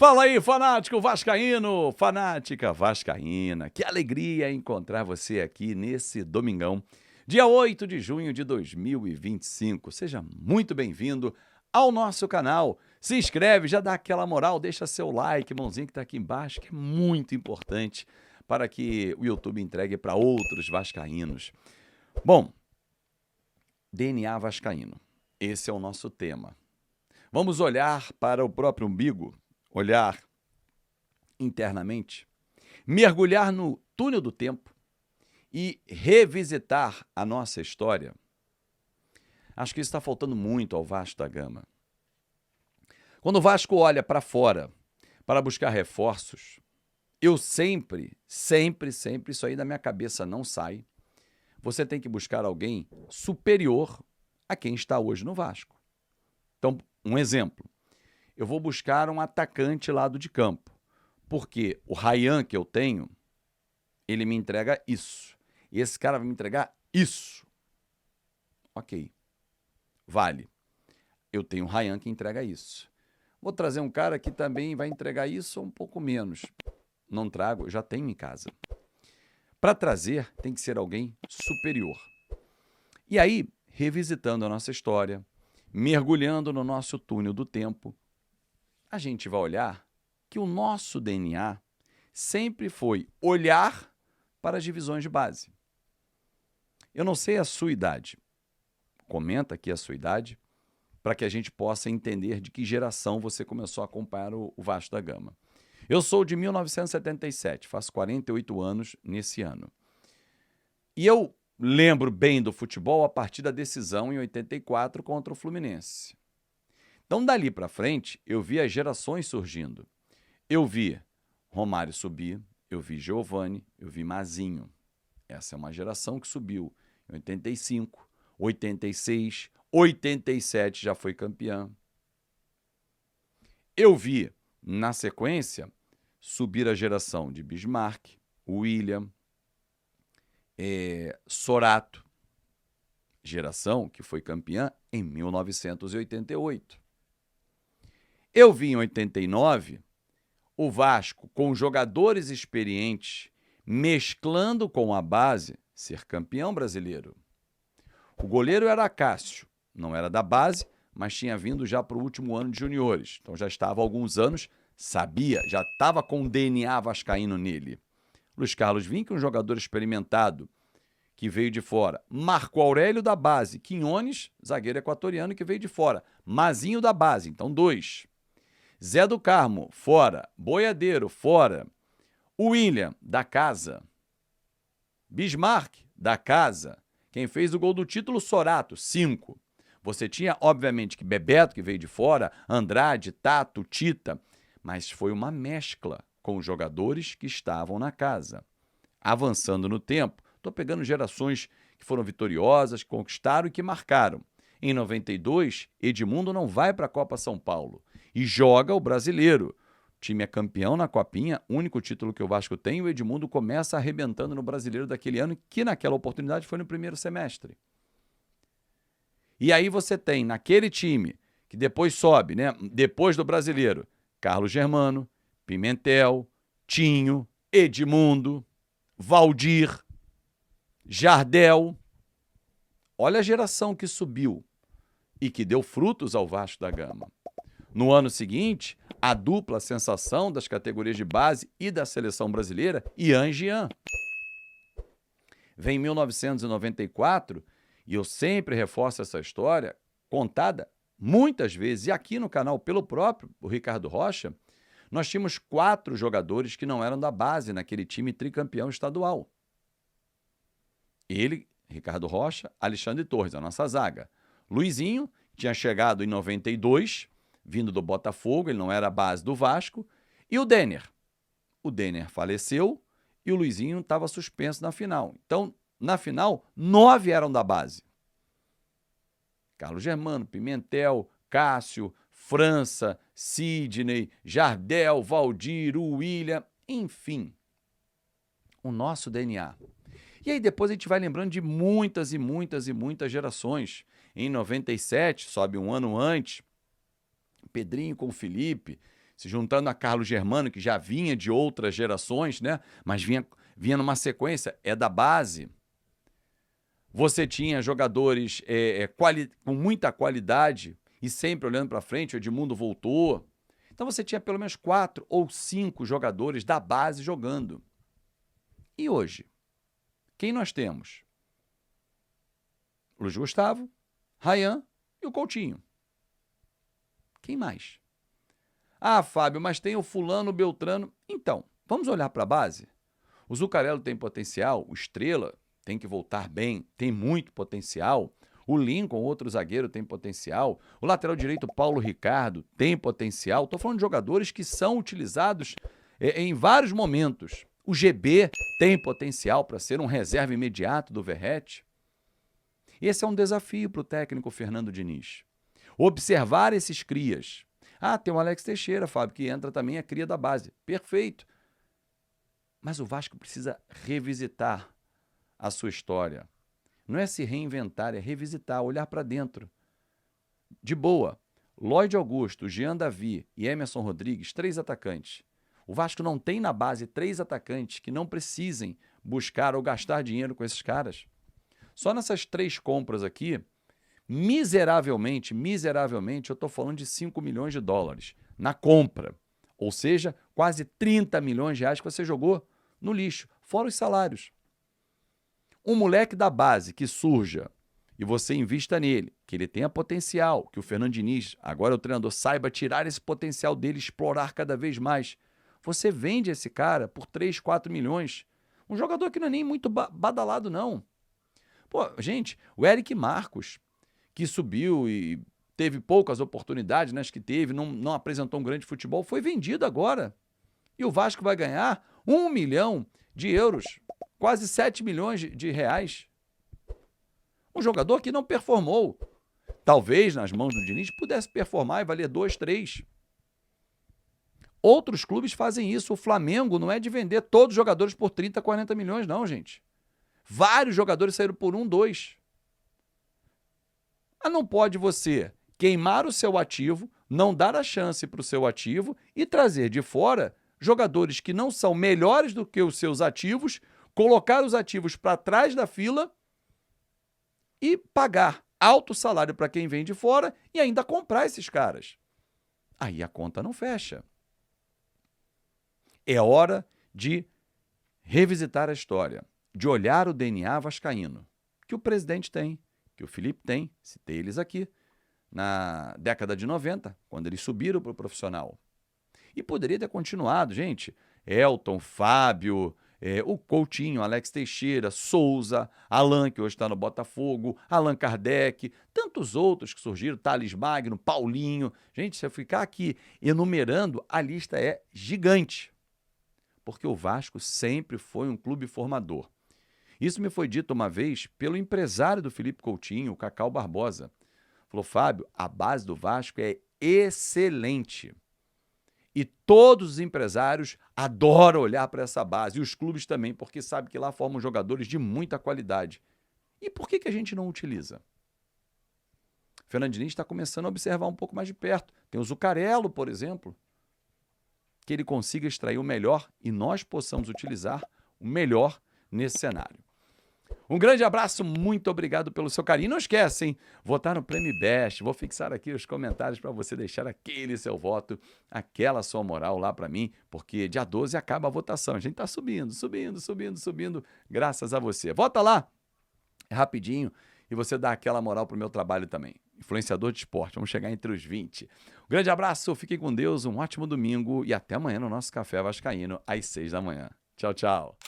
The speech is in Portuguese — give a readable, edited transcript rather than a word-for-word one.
Fala aí, fanático vascaíno, fanática vascaína. Que alegria encontrar você aqui nesse domingão, dia 8 de junho de 2025. Seja muito bem-vindo ao nosso canal. Se inscreve, já dá aquela moral, deixa seu like, mãozinha que tá aqui embaixo, que é muito importante para que o YouTube entregue para outros vascaínos. Bom, DNA vascaíno. Esse é o nosso tema. Vamos olhar para o próprio umbigo, olhar internamente, mergulhar no túnel do tempo e revisitar a nossa história. Acho que isso está faltando muito ao Vasco da Gama. Quando o Vasco olha para fora para buscar reforços, eu sempre, isso aí da minha cabeça não sai. Você tem que buscar alguém superior a quem está hoje no Vasco. Então, um exemplo. Eu vou buscar um atacante lado de campo, porque o Ryan que eu tenho, ele me entrega isso. E esse cara vai me entregar isso. Ok. Vale. Eu tenho um Ryan que entrega isso. Vou trazer um cara que também vai entregar isso ou um pouco menos. Não trago, já tenho em casa. Para trazer, tem que ser alguém superior. E aí, revisitando a nossa história, mergulhando no nosso túnel do tempo, a gente vai olhar que o nosso DNA sempre foi olhar para as divisões de base. Eu não sei a sua idade. Comenta aqui a sua idade para que a gente possa entender de que geração você começou a acompanhar o Vasco da Gama. Eu sou de 1977, faço 48 anos nesse ano. E eu lembro bem do futebol a partir da decisão em 84 contra o Fluminense. Então, dali para frente, eu vi as gerações surgindo. Eu vi Romário subir, eu vi Giovani, eu vi Mazinho. Essa é uma geração que subiu em 85, 86, 87 já foi campeã. Eu vi, na sequência, subir a geração de Bismarck, William, Sorato, geração que foi campeã em 1988. Eu vi em 89 o Vasco, com jogadores experientes, mesclando com a base, ser campeão brasileiro. O goleiro era Cássio, não era da base, mas tinha vindo já para o último ano de juniores. Então já estava há alguns anos, sabia, já estava com o DNA vascaíno nele. Luiz Carlos Vinck, um jogador experimentado, que veio de fora. Marco Aurélio da base. Quinones, zagueiro equatoriano, que veio de fora. Mazinho da base, então 2. Zé do Carmo, fora. Boiadeiro, fora. William, da casa. Bismarck, da casa. Quem fez o gol do título, Sorato, 5. Você tinha, obviamente, que Bebeto, que veio de fora, Andrade, Tato, Tita, mas foi uma mescla com os jogadores que estavam na casa. Avançando no tempo, estou pegando gerações que foram vitoriosas, que conquistaram e que marcaram. Em 92, Edmundo não vai para a Copa São Paulo e joga o Brasileiro. O time é campeão na Copinha, único título que o Vasco tem, o Edmundo começa arrebentando no Brasileiro daquele ano, que naquela oportunidade foi no primeiro semestre. E aí você tem, naquele time, que depois sobe, né? Depois do Brasileiro, Carlos Germano, Pimentel, Tinho, Edmundo, Valdir, Jardel. Olha a geração que subiu e que deu frutos ao Vasco da Gama. No ano seguinte, a dupla sensação das categorias de base e da seleção brasileira, Ian e Jean. Vem 1994, e eu sempre reforço essa história, contada muitas vezes, e aqui no canal pelo próprio o Ricardo Rocha, nós tínhamos 4 jogadores que não eram da base naquele time tricampeão estadual. Ele, Ricardo Rocha, Alexandre Torres, a nossa zaga. Luizinho tinha chegado em 92, vindo do Botafogo, ele não era a base do Vasco. E o Denner. O Denner faleceu e o Luizinho estava suspenso na final. Então, na final, 9 eram da base. Carlos Germano, Pimentel, Cássio, França, Sidney, Jardel, Valdir, William, enfim. O nosso DNA. E aí depois a gente vai lembrando de muitas gerações. Em 97, sobe um ano antes, Pedrinho com o Felipe, se juntando a Carlos Germano, que já vinha de outras gerações, né? Mas vinha numa sequência, é da base. Você tinha jogadores com muita qualidade e sempre olhando para frente, o Edmundo voltou. Então você tinha pelo menos 4 ou 5 jogadores da base jogando. E hoje? Quem nós temos? O Luiz Gustavo, Rayan e o Coutinho. Quem mais? Ah, Fábio, mas tem o fulano, o Beltrano. Então, vamos olhar para a base? O Zuccarello tem potencial, o Estrela tem que voltar bem, tem muito potencial. O Lincoln, outro zagueiro, tem potencial. O lateral direito, Paulo Ricardo, tem potencial. Estou falando de jogadores que são utilizados em vários momentos. O GB tem potencial para ser um reserva imediato do Verratti. Esse é um desafio para o técnico Fernando Diniz. Observar esses crias. Ah, tem o Alex Teixeira, Fábio, que entra também a cria da base. Perfeito. Mas o Vasco precisa revisitar a sua história. Não é se reinventar, é revisitar, olhar para dentro. De boa, Lloyd Augusto, Jean Davi e Emerson Rodrigues, 3 atacantes. O Vasco não tem na base 3 atacantes que não precisem buscar ou gastar dinheiro com esses caras. Só nessas 3 compras aqui, miseravelmente, eu estou falando de 5 milhões de dólares na compra. Ou seja, quase 30 milhões de reais que você jogou no lixo, fora os salários. Um moleque da base que surja e você invista nele, que ele tenha potencial, que o Fernando Diniz, agora o treinador, saiba tirar esse potencial dele, explorar cada vez mais. Você vende esse cara por 3, 4 milhões. Um jogador que não é nem muito badalado, não. Pô, gente, o Eric Marcos, que subiu e teve poucas oportunidades, né, as que teve, não apresentou um grande futebol, foi vendido agora. E o Vasco vai ganhar 1 milhão de euros, quase 7 milhões de reais. Um jogador que não performou. Talvez, nas mãos do Diniz, pudesse performar e valer 2, 3. Outros clubes fazem isso. O Flamengo não é de vender todos os jogadores por 30, 40 milhões, não, gente. Vários jogadores saíram por 1, 2. Mas não pode você queimar o seu ativo, não dar a chance para o seu ativo e trazer de fora jogadores que não são melhores do que os seus ativos, colocar os ativos para trás da fila e pagar alto salário para quem vem de fora e ainda comprar esses caras. Aí a conta não fecha. É hora de revisitar a história, de olhar o DNA vascaíno, que o presidente tem, que o Felipe tem, citei eles aqui, na década de 90, quando eles subiram para o profissional. E poderia ter continuado, gente. Elton, Fábio, o Coutinho, Alex Teixeira, Souza, Alan, que hoje está no Botafogo, Allan Kardec, tantos outros que surgiram, Thales Magno, Paulinho. Gente, se eu ficar aqui enumerando, a lista é gigante. Porque o Vasco sempre foi um clube formador. Isso me foi dito uma vez pelo empresário do Felipe Coutinho, o Cacau Barbosa. Falou, Fábio, a base do Vasco é excelente. E todos os empresários adoram olhar para essa base, e os clubes também, porque sabem que lá formam jogadores de muita qualidade. E por que a gente não utiliza? Fernando Diniz está começando a observar um pouco mais de perto. Tem o Zuccarello, por exemplo, que ele consiga extrair o melhor e nós possamos utilizar o melhor nesse cenário. Um grande abraço, muito obrigado pelo seu carinho. Não esquece, hein? Votar no Prêmio Best. Vou fixar aqui os comentários para você deixar aquele seu voto, aquela sua moral lá para mim, porque dia 12 acaba a votação. A gente está subindo, graças a você. Vota lá, é rapidinho, e você dá aquela moral pro meu trabalho também. Influenciador de esporte, vamos chegar entre os 20. Um grande abraço, fiquem com Deus, um ótimo domingo e até amanhã no nosso Café Vascaíno, às 6 da manhã. Tchau, tchau.